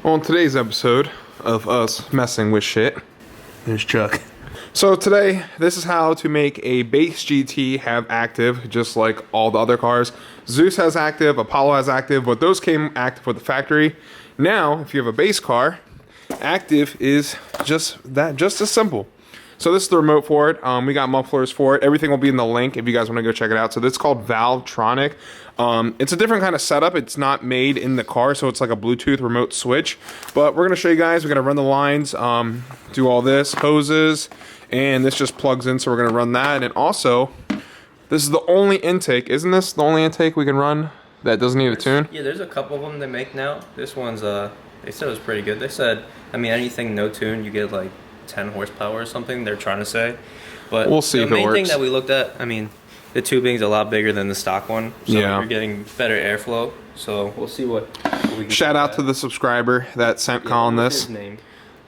On today's episode of us messing with shit, There's Chuck. so today, this is how to make a base GT have active, just like all the other cars. Zeus has active, Apollo has active, but those came active with the factory. Now, if you have a base car, active is just as simple. So this is the remote for it. We got mufflers for it. Everything will be in the link if you guys want to go check it out. So this is called Valvetronic. It's a different kind of setup. It's not made in the car, so it's like a Bluetooth remote switch. But we're going to show you guys. We're going to run the lines, do all this, hoses, and this just plugs in, so we're going to run that. And also, this is the only intake. Isn't this the only intake we can run that doesn't need a tune? Yeah, there's a couple of them they make now. This one's, they said it was pretty good. They said, I mean, anything no tune, you get like 10 horsepower or something, they're trying to say. But we'll see if it works. The main thing that we looked at, I mean, the tubing's a lot bigger than the stock one, so yeah, you're getting better airflow. So we'll see what we can shout out to the subscriber that sent Colin this. His name?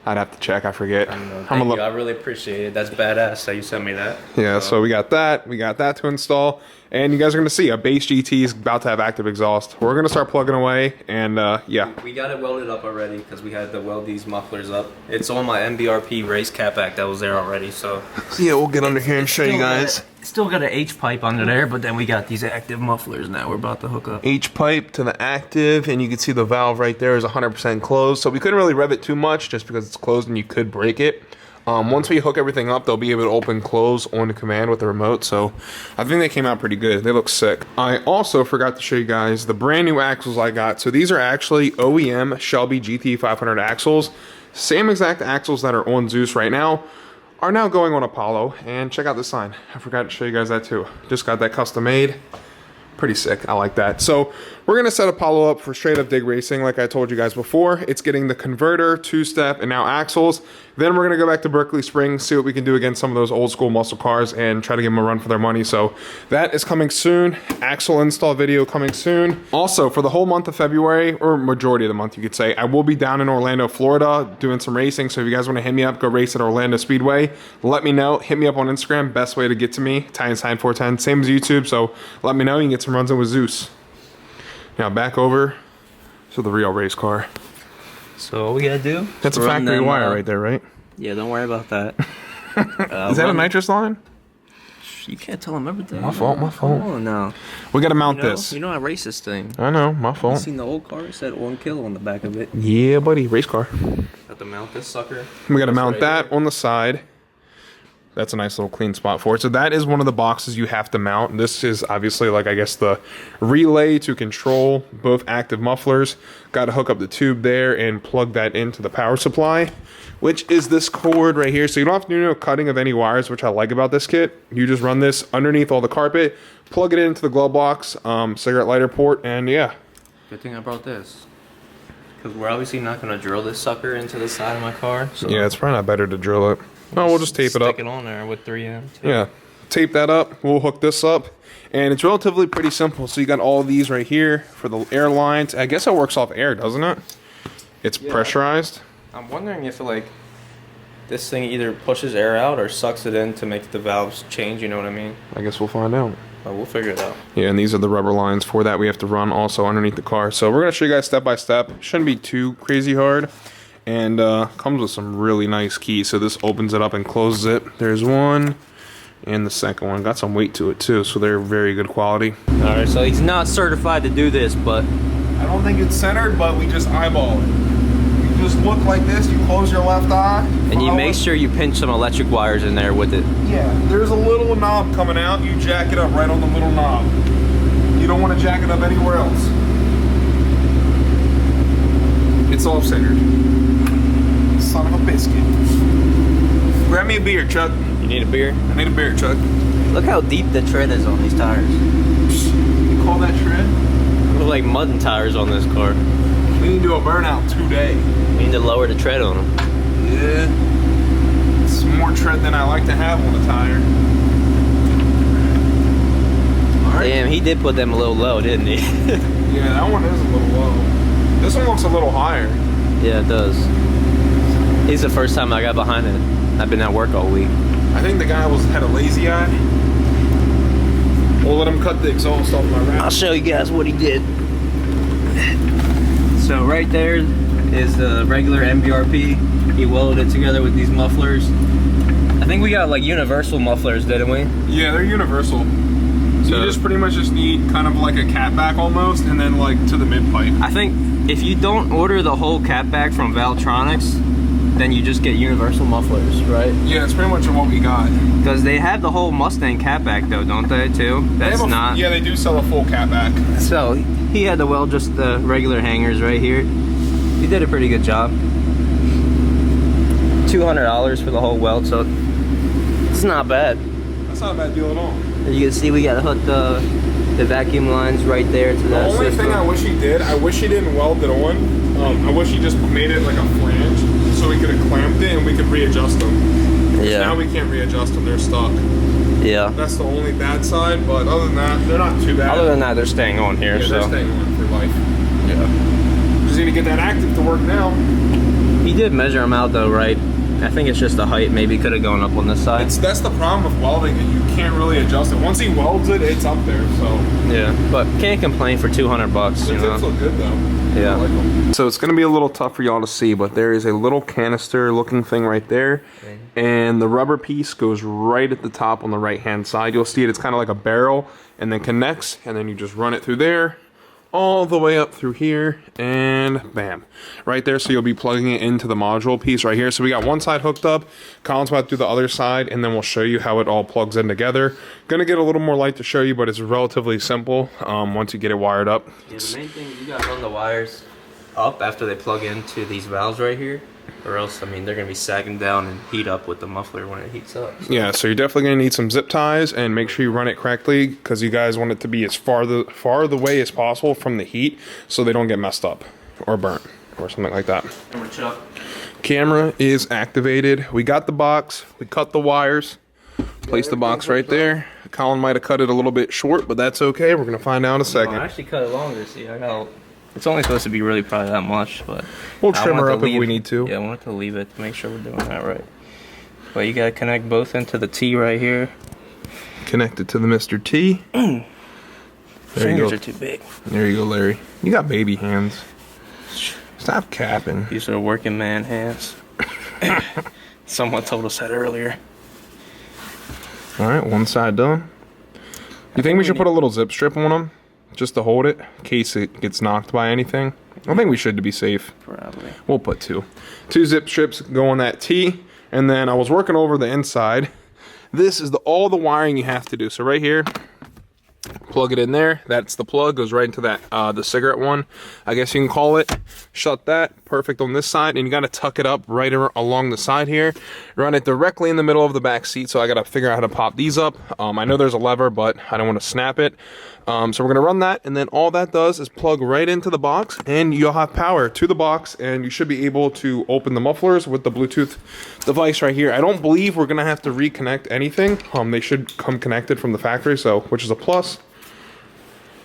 I'd have to check. I forget. I don't know. Thank you. I really appreciate it. That's badass that you sent me that. Yeah, so we got that. We got that to install. And you guys are going to see a base GT is about to have active exhaust. We're going to start plugging away. And yeah. We got it welded up already because we had to weld these mufflers up. It's on my MBRP race catback that was there already. So yeah, we'll get under here and show you guys. Still got an H pipe under there, but then we got these active mufflers now we're about to hook up. H pipe to the active, and you can see the valve right there is 100% closed. So we couldn't really rev it too much just because it's closed and you could break it. Once we hook everything up, they'll be able to open, close on command with the remote. So I think they came out pretty good. They look sick. I also forgot to show you guys the brand new axles I got. So these are actually OEM Shelby GT500 axles. Same exact axles that are on Zeus right now are now going on Apollo. And check out the sign. I forgot to show you guys that too. Just got that custom made. Pretty sick. I like that. So we're going to set Apollo up for straight up dig racing like I told you guys before. It's getting the converter, two-step, and now axles. Then we're going to go back to Berkeley Springs, see what we can do against some of those old school muscle cars and try to give them a run for their money. So that is coming soon. Axle install video coming soon. Also, for the whole month of February, or majority of the month you could say, I will be down in Orlando, Florida doing some racing. So if you guys want to hit me up, go race at Orlando Speedway. Let me know. Hit me up on Instagram. Best way to get to me, Italiansign410. Same as YouTube. So let me know. You can get some runs in with Zeus. Now back over to the real race car. So all we gotta do? That's a factory wire right there, right? Yeah, don't worry about that. Is that a nitrous line? You can't tell them everything. My fault, my fault. Oh no. We gotta mount this. You know I race this thing. I know, my fault. You seen the old car? It said 1 kilo on the back of it. Yeah, buddy, race car. Got to mount this sucker. We gotta mount that on the side. That's a nice little clean spot for it. So that is one of the boxes you have to mount. This is obviously like, I guess, the relay to control both active mufflers. Got to hook up the tube there and plug that into the power supply, which is this cord right here. So you don't have to do no cutting of any wires, which I like about this kit. You just run this underneath all the carpet, plug it into the glove box, cigarette lighter port, and yeah. Good thing I brought this. Because we're obviously not going to drill this sucker into the side of my car. So yeah, it's probably not better to drill it. No, we'll just tape it up. Stick it on there with 3M. Yeah, tape that up. We'll hook this up. And it's relatively pretty simple. So you got all these right here for the air lines. I guess it works off air, doesn't it? It's pressurized. I'm wondering if like this thing either pushes air out or sucks it in to make the valves change, you know what I mean? I guess we'll find out. But we'll figure it out. Yeah, and these are the rubber lines for that we have to run also underneath the car. So we're going to show you guys step by step. Shouldn't be too crazy hard. And comes with some really nice keys. So this opens it up and closes it. There's one. And the second one. Got some weight to it too. So they're very good quality. Alright, so he's not certified to do this, but I don't think it's centered, but we just eyeball it. You just look like this. You close your left eye. And you make sure you pinch some electric wires in there with it. Yeah, there's a little knob coming out. You jack it up right on the little knob. You don't want to jack it up anywhere else. It's all centered. Son of a biscuit. Grab me a beer, Chuck. You need a beer? I need a beer, Chuck. Look how deep the tread is on these tires. You call that tread? Look like mud tires on this car. We need to do a burnout today. We need to lower the tread on them. Yeah. It's more tread than I like to have on a tire. All right. Damn, he did put them a little low, didn't he? Yeah, that one is a little low. This one looks a little higher. Yeah, it does. It's the first time I got behind it. I've been at work all week. I think the guy had a lazy eye. We'll let him cut the exhaust off my wrap. I'll show you guys what he did. So right there, is the regular MBRP. He welded it together with these mufflers. I think we got like universal mufflers, didn't we? Yeah, they're universal. So you just pretty much just need kind of like a catback almost, and then like to the mid pipe. I think if you don't order the whole catback from Valtronics, then you just get universal mufflers, right? Yeah, it's pretty much what we got. Because they have the whole Mustang catback though, don't they, too? That's not... Yeah, they do sell a full catback. So, he had to weld just the regular hangers right here. He did a pretty good job. $200 for the whole weld, so it's not bad. That's not a bad deal at all. As you can see, we got to hook the vacuum lines right there to that The only thing I wish he did, I wish he didn't weld it on. I wish he just made it like a flange, so we could have clamped it and we could readjust them. Yeah. Now we can't readjust them, they're stuck. Yeah. That's the only bad side, but other than that, they're not too bad. Other than that, they're staying on here, yeah, so. they're staying on for life. Yeah. Just need to get that active to work now. He did measure them out though, right? I think it's just the height. Maybe could have gone up on this side. That's the problem with welding it. You can't really adjust it. Once he welds it, it's up there. So yeah, but can't complain for $200. The tips look good though. Yeah. I like them. So it's gonna be a little tough for y'all to see, but there is a little canister looking thing right there, and the rubber piece goes right at the top on the right hand side. You'll see it. It's kind of like a barrel, and then connects, and then you just run it through there, all the way up through here, and bam, right there. So you'll be plugging it into the module piece right here. So we got one side hooked up, Colin's about to do the other side, and then we'll show you how it all plugs in together. Gonna get a little more light to show you, but it's relatively simple once you get it wired up. Yeah, the main thing, you gotta run the wires up after they plug into these valves right here, or else, I mean, they're gonna be sagging down and heat up with the muffler when it heats up. So. Yeah, so you're definitely gonna need some zip ties, and make sure you run it correctly because you guys want it to be as far the way as possible from the heat, so they don't get messed up or burnt or something like that. Camera is activated. We got the box. We cut the wires. Place the box right there. Colin might have cut it a little bit short, but that's okay. We're gonna find out in a second. No, I actually cut it longer. See, I got. It's only supposed to be really probably that much, but we'll trim her up if we need to. Yeah, I wanted to leave it to make sure we're doing that right. But you gotta connect both into the T right here. Connect it to the Mr. T. There Fingers you go. are too big. There you go, Larry. You got baby hands. Stop capping. These are working man hands. Someone told us that earlier. All right, one side done. You think we should put a little zip strip on them? Just to hold it, in case it gets knocked by anything. I think we should to be safe. Probably. We'll put two. Two zip strips go on that T, and then I was working over the inside. This is all the wiring you have to do. So right here, plug it in there. That's the plug, goes right into that, the cigarette one, I guess you can call it. Shut that, perfect on this side, and you gotta tuck it up right along the side here. Run it directly in the middle of the back seat, so I gotta figure out how to pop these up. I know there's a lever, but I don't wanna snap it. So we're gonna run that, and then all that does is plug right into the box, and you'll have power to the box, and you should be able to open the mufflers with the Bluetooth device right here. I don't believe we're gonna have to reconnect anything. They should come connected from the factory, so which is a plus.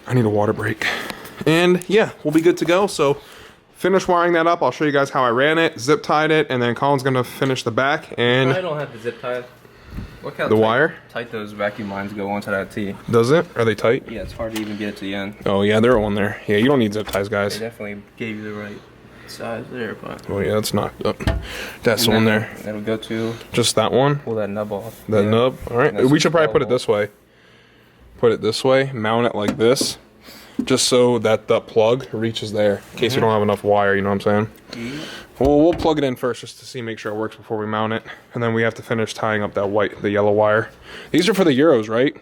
I need a water break. And yeah, we'll be good to go. So finish wiring that up. I'll show you guys how I ran it, zip tied it, and then Colin's gonna finish the back. And I don't have to zip tie. Look how the wire? Tight those vacuum lines go onto that T. Does it? Are they tight? Yeah, it's hard to even get it to the end. Oh yeah, they're on there. Yeah, you don't need zip ties, guys. They definitely gave you the right size there, but. Oh yeah, that's knocked up. That's on there. That'll go to. Just that one? Pull that nub off. That nub? Alright. We should probably put it this way. Put it this way, mount it like this. Just so that the plug reaches there. In case you don't have enough wire, you know what I'm saying? Well, we'll plug it in first just to see, make sure it works before we mount it. And then we have to finish tying up that the yellow wire. These are for the Euros, right?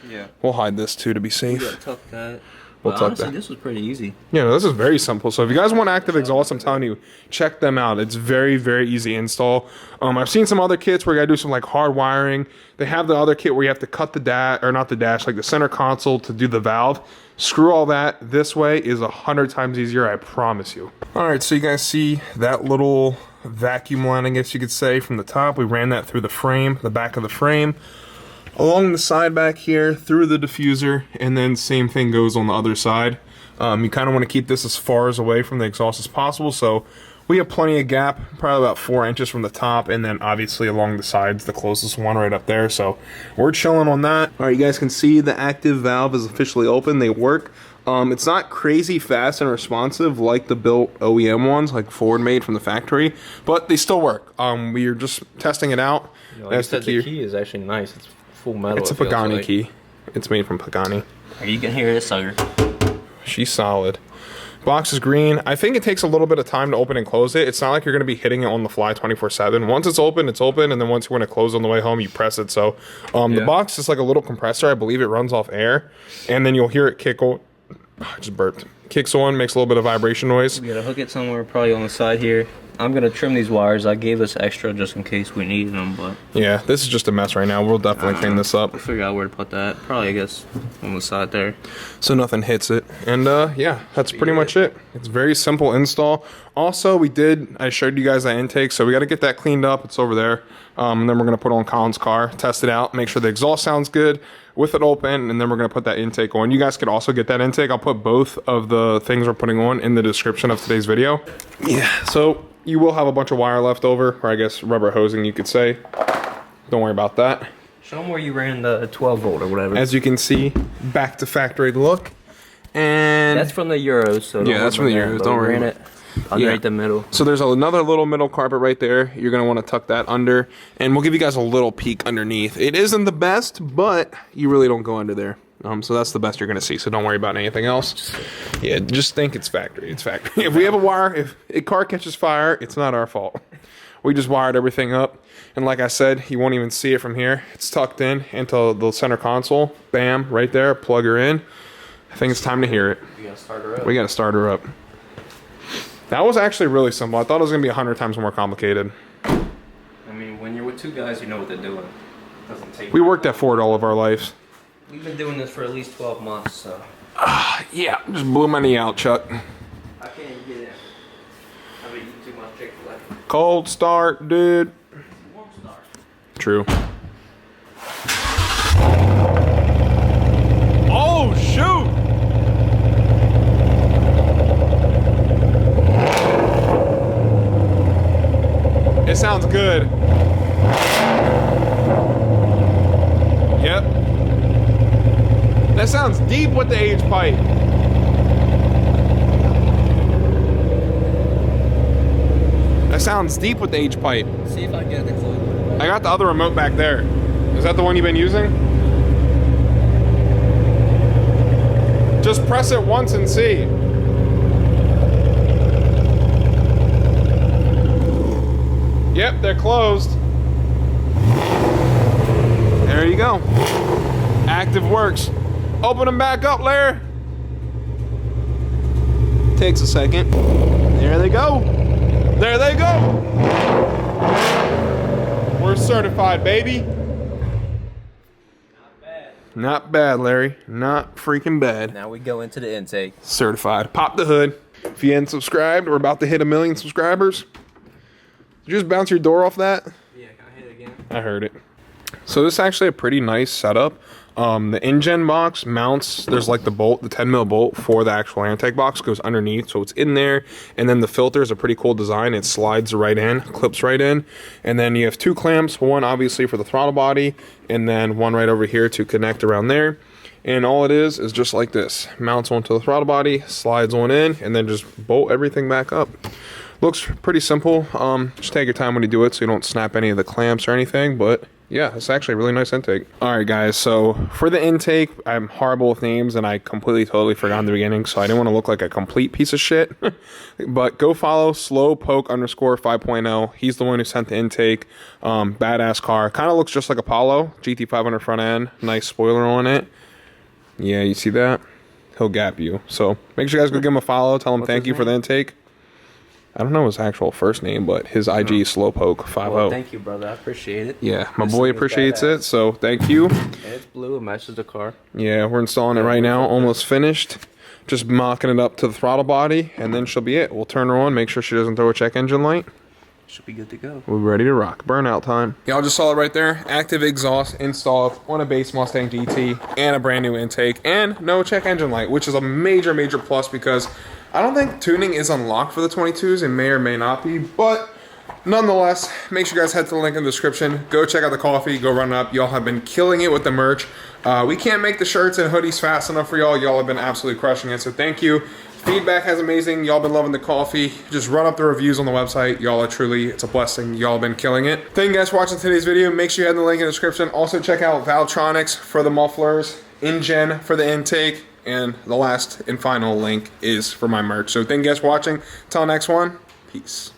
Yeah. We'll hide this too to be safe. Yeah, tuck that. We'll tuck honestly, that. this was pretty easy. Yeah, no, this is very simple. So if you guys want active exhaust, I'm telling you, check them out. It's very, very easy install. I've seen some other kits where you gotta do some like hard wiring. They have the other kit where you have to cut the dash, or not the dash, like the center console to do the valve. Screw all that. This way is 100 times easier, I promise you. All right, so you guys see that little vacuum line, I guess you could say, from the top. We ran that through the frame, the back of the frame, along the side back here, through the diffuser, and then same thing goes on the other side. You kind of want to keep this as far as away from the exhaust as possible, so we have plenty of gap, probably about 4 inches from the top, and then obviously along the sides, the closest one right up there, so we're chilling on that. All right, you guys can see the active valve is officially open. They work. It's not crazy fast and responsive like the built OEM ones, like Ford made from the factory, but they still work. We are just testing it out. Like I said, the key is actually nice. It's full metal. It's a Pagani key. It's made from Pagani. You can hear this sucker. She's solid. Box is green. I think it takes a little bit of time to open and close it. It's not like you're going to be hitting it on the fly 24/7. Once it's open, and then once you want to close on the way home, you press it. So the box is like a little compressor. I believe it runs off air, and then you'll hear it kick on. I just burped. Kicks on, makes a little bit of vibration noise. We gotta hook it somewhere, probably on the side here. I'm gonna trim these wires. I gave this extra just in case we needed them, but yeah, this is just a mess right now. We'll definitely clean this up. We'll figure out where to put that. Probably, I guess, on the side there. So nothing hits it. And yeah, that's pretty much it. It's very simple install. Also, I showed you guys that intake, so we got to get that cleaned up. It's over there. And then we're going to put it on Colin's car, test it out, make sure the exhaust sounds good with it open, and then we're going to put that intake on. You guys could also get that intake. I'll put both of the things we're putting on in the description of today's video. Yeah, so you will have a bunch of wire left over, or I guess rubber hosing, you could say. Don't worry about that. Show them where you ran the 12 volt or whatever. As you can see, back to factory look. And that's from the Euros. So yeah, that's from the Euros. Don't worry. Ran it underneath the middle. So there's another little middle carpet right there. You're going to want to tuck that under. And we'll give you guys a little peek underneath. It isn't the best, but you really don't go under there. So that's the best you're going to see. So don't worry about anything else. Yeah, just think it's factory. It's factory. If we have a wire, if a car catches fire, it's not our fault. We just wired everything up. And like I said, you won't even see it from here. It's tucked in into the center console. Bam, right there. Plug her in. I think it's time to hear it. We got to start her up. We got to start her up. That was actually really simple. I thought it was going to be 100 times more complicated. I mean, when you're with two guys, you know what they're doing. It doesn't take. We worked at Ford all of our lives. We've been doing this for at least 12 months, so. Yeah, just blew my knee out, Chuck. I can't even get in. I've been eating too much Chick-fil-A. Cold start, dude. Warm start. True. Oh, shoot! It sounds good. Yep. That sounds deep with the H pipe. That sounds deep with the H pipe. See if I can get the clue. I got the other remote back there. Is that the one you've been using? Just press it once and see. Yep, they're closed. There you go. Active works. Open them back up, Larry. Takes a second. There they go. There they go. We're certified, baby. Not bad. Not bad, Larry. Not freaking bad. Now we go into the intake. Certified. Pop the hood. If you ain't subscribed, we're about to hit 1 million subscribers. Did you just bounce your door off that? Yeah, can I hit it again? I heard it. So this is actually a pretty nice setup. The InGen box mounts, there's like the bolt, the 10 mil bolt for the actual air intake box goes underneath, so it's in there. And then the filter is a pretty cool design. It slides right in, clips right in. And then you have 2 clamps, one obviously for the throttle body, and then one right over here to connect around there. And all it is just like this. Mounts onto the throttle body, slides on in, and then just bolt everything back up. Looks pretty simple. Just take your time when you do it so you don't snap any of the clamps or anything, but yeah, it's actually a really nice intake. All right, guys, so for the intake, I'm horrible with names and I completely, totally forgot in the beginning, so I didn't want to look like a complete piece of shit. But go follow slowpoke_5.0. He's the one who sent the intake. Badass car. Kind of looks just like Apollo. GT500 front end. Nice spoiler on it. Yeah, you see that? He'll gap you. So make sure you guys go give him a follow. Tell him thank you for the intake. I don't know his actual first name, but his IG is Slowpoke50. Well, thank you, brother. I appreciate it. Yeah, my boy appreciates it, so thank you. And it's blue. It matches the car. Yeah, we're installing it right now. Almost finished. Just mocking it up to the throttle body, and then she'll be it. We'll turn her on, make sure she doesn't throw a check engine light. Should be good to go. We're ready to rock. Burnout time. Y'all just saw it right there. Active exhaust installed on a base Mustang GT and a brand new intake and no check engine light, which is a major, major plus because I don't think tuning is unlocked for the 22s. It may or may not be, but nonetheless, make sure you guys head to the link in the description. Go check out the coffee. Go run it up. Y'all have been killing it with the merch. We can't make the shirts and hoodies fast enough for y'all. Y'all have been absolutely crushing it, so thank you. Feedback has amazing. Y'all been loving the coffee. Just run up the reviews on the website. Y'all are truly, it's a blessing. Y'all been killing it. Thank you guys for watching today's video. Make sure you head the link in the description. Also check out Valtronics for the mufflers, InGen for the intake, and the last and final link is for my merch. So thank you guys for watching. Till next one, peace.